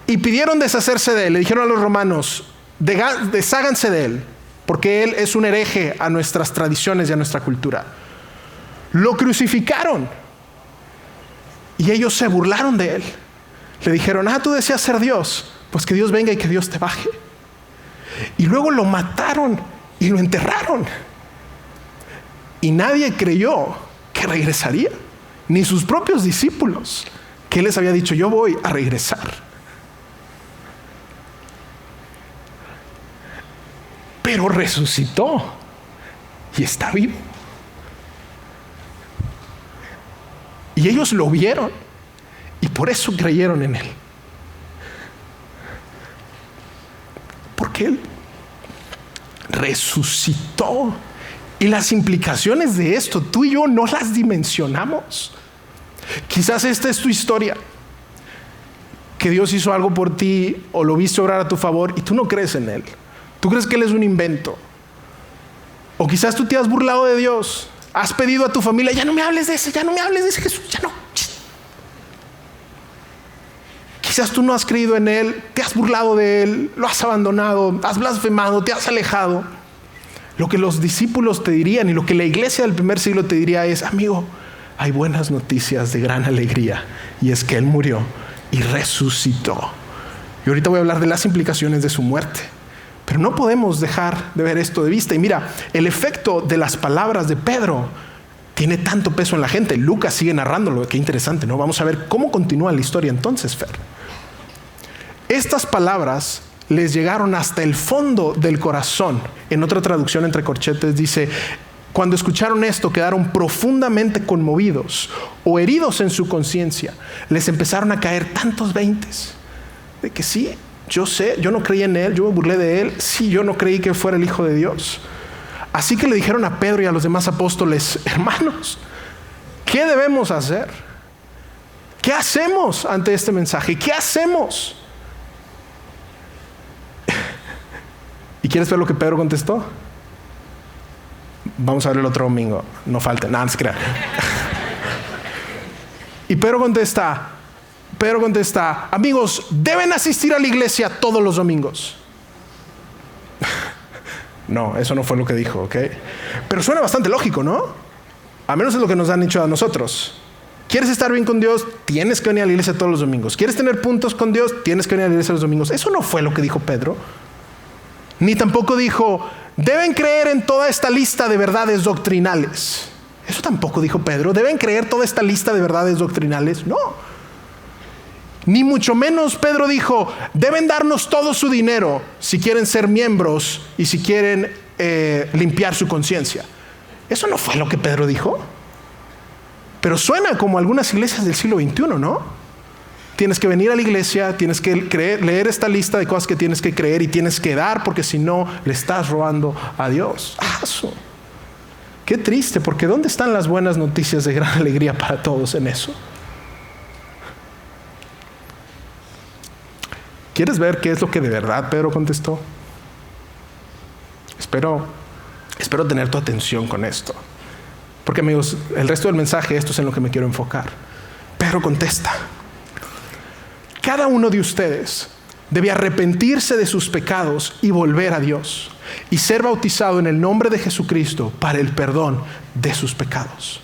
y pidieron deshacerse de Él. Le dijeron a los romanos, desháganse de Él, porque Él es un hereje a nuestras tradiciones y a nuestra cultura. Lo crucificaron y ellos se burlaron de Él. Le dijeron, tú deseas ser Dios, pues que Dios venga y que Dios te baje. Y luego lo mataron y lo enterraron. Y nadie creyó que regresaría, ni sus propios discípulos, que Él les había dicho, yo voy a regresar. Pero resucitó y está vivo. Y ellos lo vieron y por eso creyeron en Él. Porque Él resucitó. Y las implicaciones de esto, tú y yo no las dimensionamos. Quizás esta es tu historia. Que Dios hizo algo por ti o lo viste obrar a tu favor y tú no crees en Él. Tú crees que Él es un invento. O quizás tú te has burlado de Dios. Has pedido a tu familia, ya no me hables de ese Jesús, ya no. Quizás tú no has creído en Él, te has burlado de Él, lo has abandonado, has blasfemado, te has alejado. Lo que los discípulos te dirían y lo que la iglesia del primer siglo te diría es, amigo, hay buenas noticias de gran alegría y es que Él murió y resucitó. Y ahorita voy a hablar de las implicaciones de su muerte. Pero no podemos dejar de ver esto de vista. Y mira, el efecto de las palabras de Pedro tiene tanto peso en la gente. Lucas sigue narrándolo, qué interesante, ¿no? Vamos a ver cómo continúa la historia entonces, Fer. Estas palabras les llegaron hasta el fondo del corazón. En otra traducción entre corchetes dice, cuando escucharon esto quedaron profundamente conmovidos o heridos en su conciencia. Les empezaron a caer tantos veintes de que sí, yo sé, yo no creí en Él, yo me burlé de Él, sí, yo no creí que fuera el Hijo de Dios. Así que le dijeron a Pedro y a los demás apóstoles, hermanos, ¿qué debemos hacer? ¿Qué hacemos ante este mensaje? ¿Qué hacemos? ¿Y quieres ver lo que Pedro contestó? Vamos a ver el otro domingo. No falta, nada, no se crean. Y Pedro contesta, amigos, deben asistir a la iglesia todos los domingos. No, eso no fue lo que dijo, ¿ok? Pero suena bastante lógico, ¿no? A menos es lo que nos han dicho a nosotros. ¿Quieres estar bien con Dios? Tienes que venir a la iglesia todos los domingos. ¿Quieres tener puntos con Dios? Tienes que venir a la iglesia los domingos. Eso no fue lo que dijo Pedro. Ni tampoco dijo, deben creer en toda esta lista de verdades doctrinales. Eso tampoco dijo Pedro. ¿Deben creer toda esta lista de verdades doctrinales? No. Ni mucho menos Pedro dijo, deben darnos todo su dinero si quieren ser miembros y si quieren limpiar su conciencia. Eso no fue lo que Pedro dijo. Pero suena como algunas iglesias del siglo XXI, ¿no? Tienes que venir a la iglesia, tienes que leer esta lista de cosas que tienes que creer y tienes que dar porque si no le estás robando a Dios. Qué triste, porque ¿dónde están las buenas noticias de gran alegría para todos en eso? ¿Quieres ver qué es lo que de verdad Pedro contestó? Espero tener tu atención con esto. Porque amigos, el resto del mensaje, esto es en lo que me quiero enfocar. Pedro contesta, cada uno de ustedes debe arrepentirse de sus pecados y volver a Dios y ser bautizado en el nombre de Jesucristo para el perdón de sus pecados.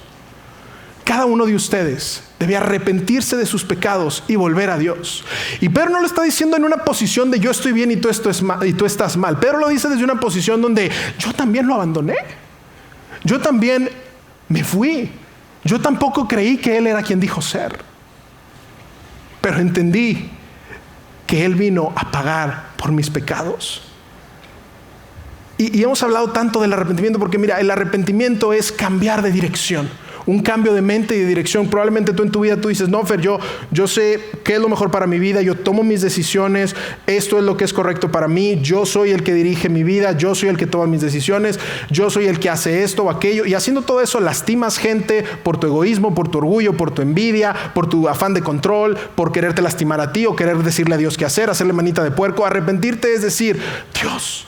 Cada uno de ustedes debe arrepentirse de sus pecados y volver a Dios. Y Pedro no lo está diciendo en una posición de yo estoy bien y tú estás mal. Pedro lo dice desde una posición donde yo también lo abandoné. Yo también me fui. Yo tampoco creí que Él era quien dijo ser. Pero entendí que Él vino a pagar por mis pecados. Y hemos hablado tanto del arrepentimiento porque mira, el arrepentimiento es cambiar de dirección. un cambio de mente y de dirección. Probablemente tú en tu vida tú dices, no, Fer, yo sé qué es lo mejor para mi vida, yo tomo mis decisiones, esto es lo que es correcto para mí, yo soy el que dirige mi vida, yo soy el que toma mis decisiones, yo soy el que hace esto o aquello, y haciendo todo eso lastimas gente por tu egoísmo, por tu orgullo, por tu envidia, por tu afán de control, por quererte lastimar a ti o querer decirle a Dios qué hacer, hacerle manita de puerco. Arrepentirte es decir, Dios,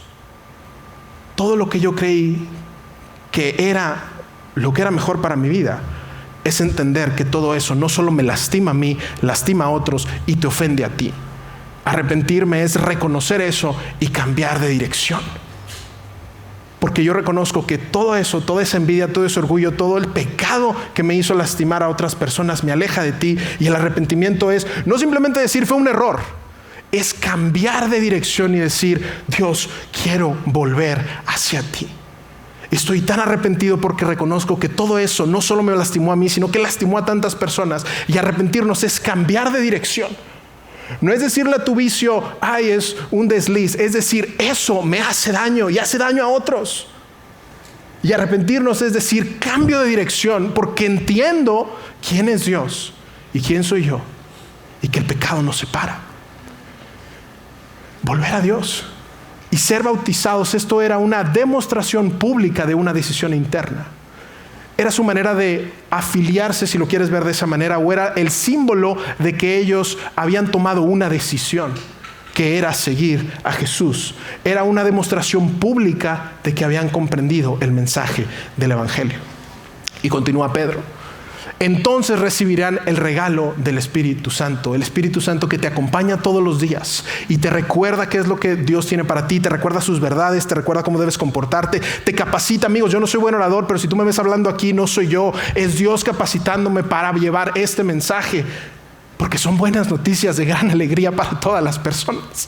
todo lo que yo creí que era lo que era mejor para mi vida, es entender que todo eso no solo me lastima a mí, lastima a otros y te ofende a ti. Arrepentirme es reconocer eso y cambiar de dirección. Porque yo reconozco que todo eso, toda esa envidia, todo ese orgullo, todo el pecado que me hizo lastimar a otras personas me aleja de ti. Y el arrepentimiento es no simplemente decir fue un error, es cambiar de dirección y decir, Dios, quiero volver hacia ti. Estoy tan arrepentido porque reconozco que todo eso no solo me lastimó a mí, sino que lastimó a tantas personas. Y arrepentirnos es cambiar de dirección. No es decirle a tu vicio, ay, es un desliz. Es decir, eso me hace daño y hace daño a otros. Y arrepentirnos es decir, cambio de dirección porque entiendo quién es Dios y quién soy yo. Y que el pecado nos separa. Volver a Dios. Y ser bautizados, esto era una demostración pública de una decisión interna. Era su manera de afiliarse, si lo quieres ver de esa manera, o era el símbolo de que ellos habían tomado una decisión, que era seguir a Jesús. Era una demostración pública de que habían comprendido el mensaje del Evangelio. Y continúa Pedro. Entonces recibirán el regalo del Espíritu Santo, el Espíritu Santo que te acompaña todos los días y te recuerda qué es lo que Dios tiene para ti, te recuerda sus verdades, te recuerda cómo debes comportarte, te capacita. Amigos, yo no soy buen orador, pero si tú me ves hablando aquí, no soy yo, es Dios capacitándome para llevar este mensaje, porque son buenas noticias de gran alegría para todas las personas.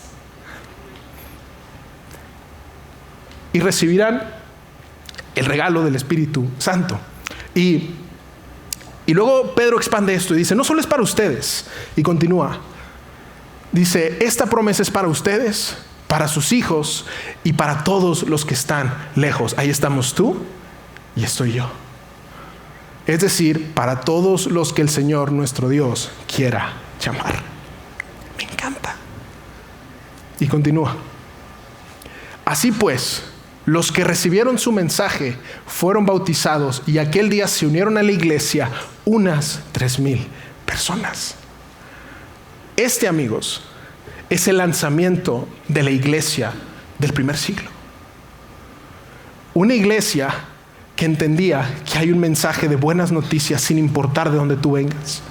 Y recibirán el regalo del Espíritu Santo. Y luego Pedro expande esto y dice, no solo es para ustedes, y continúa. Dice, esta promesa es para ustedes, para sus hijos y para todos los que están lejos. Ahí estamos tú y estoy yo. Es decir, para todos los que el Señor nuestro Dios quiera llamar. Me encanta. Y continúa. Así pues, los que recibieron su mensaje fueron bautizados y aquel día se unieron a la iglesia unas 3,000 personas. Amigos, es el lanzamiento de la iglesia del primer siglo. Una iglesia que entendía que hay un mensaje de buenas noticias sin importar de dónde tú vengas.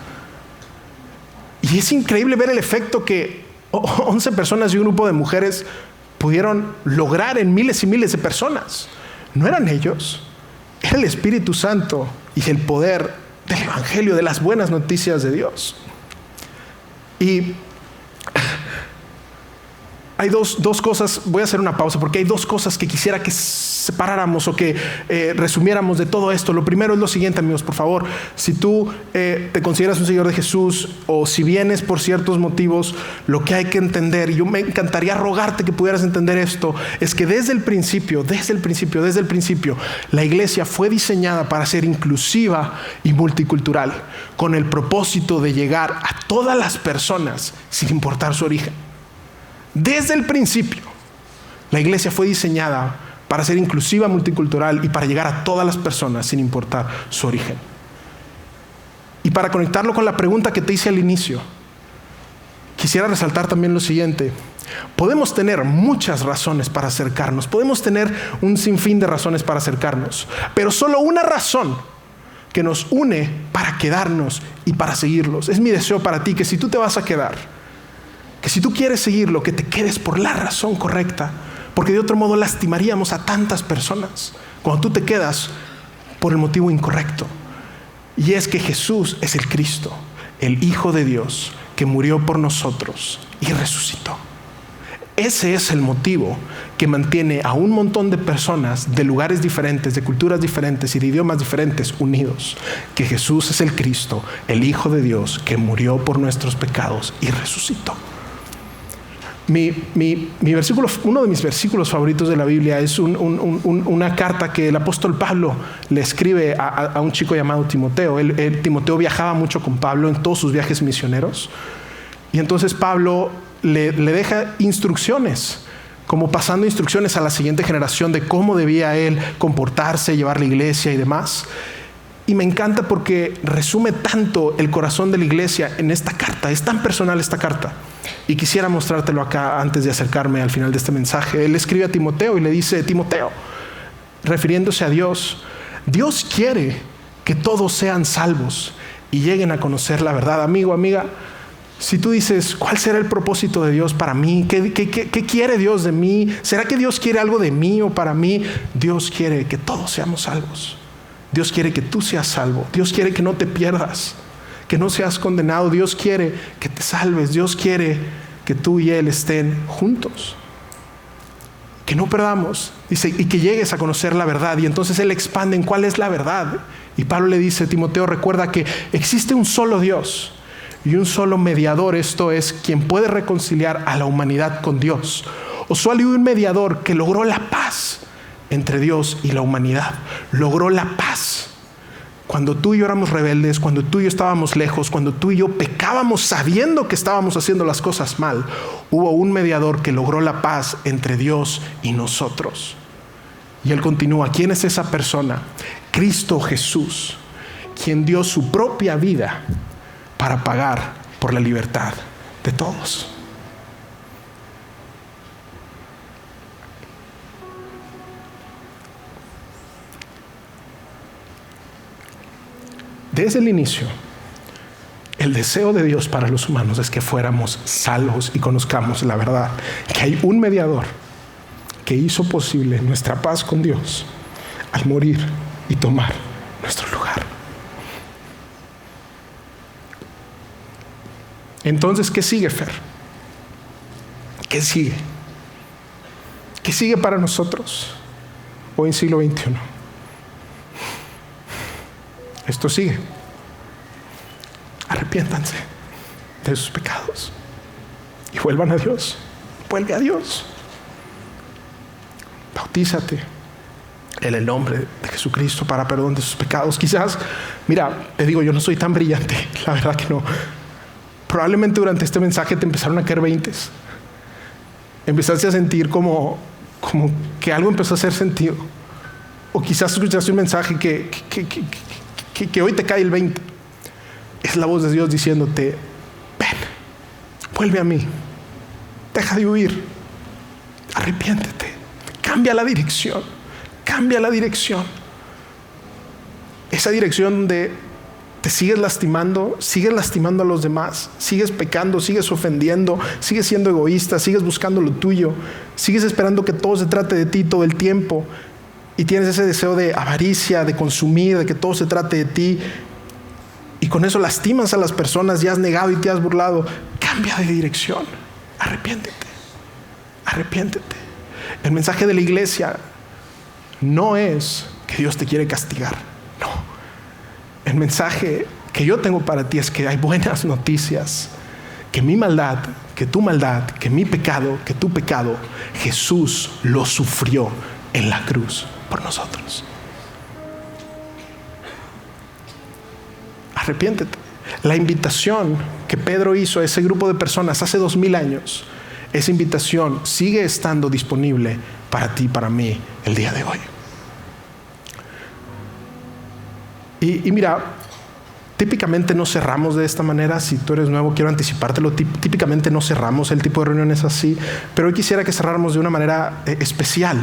Y es increíble ver el efecto que 11 personas y un grupo de mujeres pudieron lograr en miles y miles de personas. No eran ellos, era el Espíritu Santo y el poder del Evangelio, de las buenas noticias de Dios. Y hay dos cosas, voy a hacer una pausa porque hay dos cosas que quisiera que separáramos o que resumiéramos de todo esto. Lo primero es lo siguiente, amigos, por favor. Si tú te consideras un seguidor de Jesús o si vienes por ciertos motivos, lo que hay que entender, y yo me encantaría rogarte que pudieras entender esto, es que desde el principio, la iglesia fue diseñada para ser inclusiva y multicultural, con el propósito de llegar a todas las personas sin importar su origen. Desde el principio, la iglesia fue diseñada para ser inclusiva, multicultural y para llegar a todas las personas sin importar su origen. Y para conectarlo con la pregunta que te hice al inicio, quisiera resaltar también lo siguiente. Podemos tener muchas razones para acercarnos, podemos tener un sinfín de razones para acercarnos, pero solo una razón que nos une para quedarnos y para seguirlos. Es mi deseo para ti que si tú te vas a quedar, que si tú quieres seguirlo, que te quedes por la razón correcta, porque de otro modo lastimaríamos a tantas personas cuando tú te quedas por el motivo incorrecto. Y es que Jesús es el Cristo, el Hijo de Dios, que murió por nosotros y resucitó. Ese es el motivo que mantiene a un montón de personas de lugares diferentes, de culturas diferentes y de idiomas diferentes unidos. Que Jesús es el Cristo, el Hijo de Dios, que murió por nuestros pecados y resucitó. Uno de mis versículos favoritos de la Biblia es una carta que el apóstol Pablo le escribe a un chico llamado Timoteo. Timoteo viajaba mucho con Pablo en todos sus viajes misioneros. Y entonces Pablo le deja instrucciones, como pasando instrucciones a la siguiente generación de cómo debía él comportarse, llevar la iglesia y demás. Y me encanta porque resume tanto el corazón de la iglesia en esta carta. Es tan personal esta carta. Y quisiera mostrártelo acá antes de acercarme al final de este mensaje. Él escribe a Timoteo y le dice: Timoteo, refiriéndose a Dios, Dios quiere que todos sean salvos y lleguen a conocer la verdad. Amigo, amiga, si tú dices, ¿cuál será el propósito de Dios para mí? ¿Qué quiere Dios de mí? ¿Será que Dios quiere algo de mí o para mí? Dios quiere que todos seamos salvos. Dios quiere que tú seas salvo. Dios quiere que no te pierdas, que no seas condenado. Dios quiere que te salves. Dios quiere que tú y Él estén juntos, que no perdamos. Dice, y que llegues a conocer la verdad. Y entonces Él expande en cuál es la verdad. Y Pablo le dice: Timoteo, recuerda que existe un solo Dios y un solo mediador, esto es, quien puede reconciliar a la humanidad con Dios. O solo hay un mediador que logró la paz entre Dios y la humanidad. Logró la paz. Cuando tú y yo éramos rebeldes, cuando tú y yo estábamos lejos, cuando tú y yo pecábamos sabiendo que estábamos haciendo las cosas mal, hubo un mediador que logró la paz entre Dios y nosotros. Y Él continúa: ¿quién es esa persona? Cristo Jesús, quien dio su propia vida para pagar por la libertad de todos. Desde el inicio, el deseo de Dios para los humanos es que fuéramos salvos y conozcamos la verdad, que hay un mediador que hizo posible nuestra paz con Dios al morir y tomar nuestro lugar. Entonces, ¿qué sigue, Fer? ¿Qué sigue? ¿Qué sigue para nosotros hoy en siglo XXI? Esto sigue. Arrepiéntanse de sus pecados y vuelvan a Dios. Vuelve a Dios. Bautízate en el nombre de Jesucristo para perdón de sus pecados. Quizás, mira, te digo, yo no soy tan brillante, la verdad que no. Probablemente durante este mensaje te empezaron a caer veintes. Empezaste a sentir como que algo empezó a hacer sentido. O quizás escuchaste un mensaje que hoy te cae el 20. Es la voz de Dios diciéndote: ven, vuelve a mí, deja de huir, arrepiéntete, cambia la dirección, esa dirección donde te sigues lastimando a los demás, sigues pecando, sigues ofendiendo, sigues siendo egoísta, sigues buscando lo tuyo, sigues esperando que todo se trate de ti todo el tiempo. Y tienes ese deseo de avaricia, de consumir, de que todo se trate de ti. Y con eso lastimas a las personas, ya has negado y te has burlado. Cambia de dirección. Arrepiéntete. El mensaje de la iglesia no es que Dios te quiere castigar. No. El mensaje que yo tengo para ti es que hay buenas noticias. Que mi maldad, que tu maldad, que mi pecado, que tu pecado, Jesús lo sufrió en la cruz por nosotros. Arrepiéntete. La invitación que Pedro hizo a ese grupo de personas hace 2000 años, esa invitación sigue estando disponible para ti y para mí el día de hoy. Y mira, típicamente no cerramos de esta manera. Si tú eres nuevo, quiero anticipártelo. Típicamente no cerramos el tipo de reuniones así, pero hoy quisiera que cerráramos de una manera especial.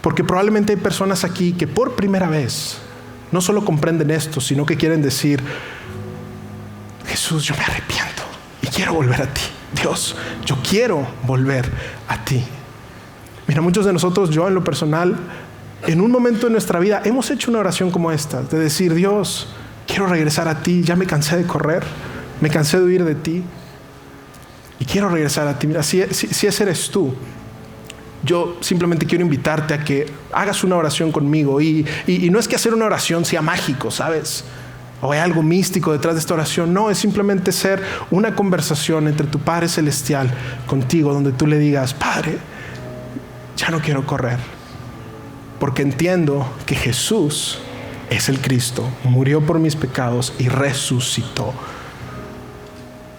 Porque probablemente hay personas aquí que por primera vez no solo comprenden esto, sino que quieren decir: Jesús, yo me arrepiento y quiero volver a ti. Dios, yo quiero volver a ti. Mira, muchos de nosotros, yo en lo personal, en un momento de nuestra vida hemos hecho una oración como esta, de decir: Dios, quiero regresar a ti, ya me cansé de correr, me cansé de huir de ti y quiero regresar a ti. Mira, si ese eres tú, yo simplemente quiero invitarte a que hagas una oración conmigo. Y no es que hacer una oración sea mágico, ¿sabes? o hay algo místico detrás de esta oración. No, es simplemente ser una conversación entre tu Padre Celestial contigo, donde tú le digas: Padre, ya no quiero correr, porque entiendo que Jesús es el Cristo, murió por mis pecados y resucitó.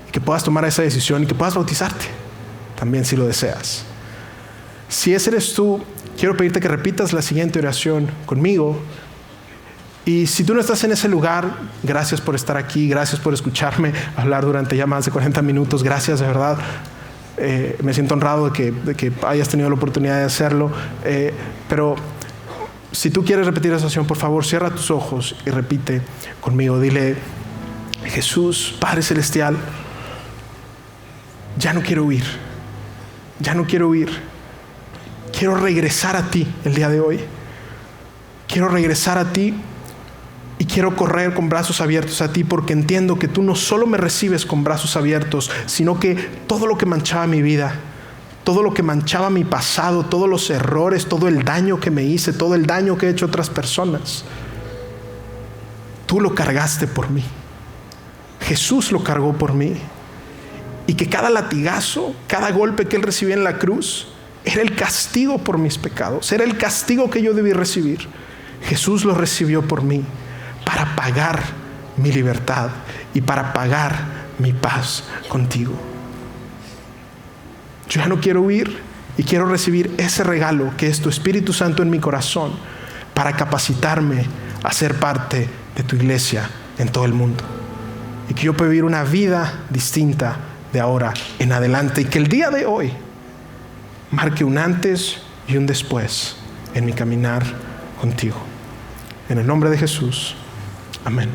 Y que puedas tomar esa decisión y que puedas bautizarte también si lo deseas. Si ese eres tú, quiero pedirte que repitas la siguiente oración conmigo. Y si tú no estás en ese lugar, gracias por estar aquí, gracias por escucharme hablar durante ya más de 40 minutos, gracias de verdad. Me siento honrado de que hayas tenido la oportunidad de hacerlo, pero si tú quieres repetir esa oración, por favor, cierra tus ojos y repite conmigo. Dile: Jesús, Padre Celestial, ya no quiero huir, ya no quiero huir. Quiero regresar a ti el día de hoy. Quiero regresar a ti y quiero correr con brazos abiertos a ti, porque entiendo que tú no solo me recibes con brazos abiertos, sino que todo lo que manchaba mi vida, todo lo que manchaba mi pasado, todos los errores, todo el daño que me hice, todo el daño que he hecho a otras personas, tú lo cargaste por mí. Jesús lo cargó por mí. Y que cada latigazo, cada golpe que Él recibía en la cruz, era el castigo por mis pecados, era el castigo que yo debí recibir. Jesús lo recibió por mí, para pagar mi libertad y para pagar mi paz contigo. Yo ya no quiero huir y quiero recibir ese regalo que es tu Espíritu Santo en mi corazón, para capacitarme a ser parte de tu iglesia en todo el mundo. Y que yo pueda vivir una vida distinta de ahora en adelante, y que el día de hoy marque un antes y un después en mi caminar contigo. En el nombre de Jesús. Amén.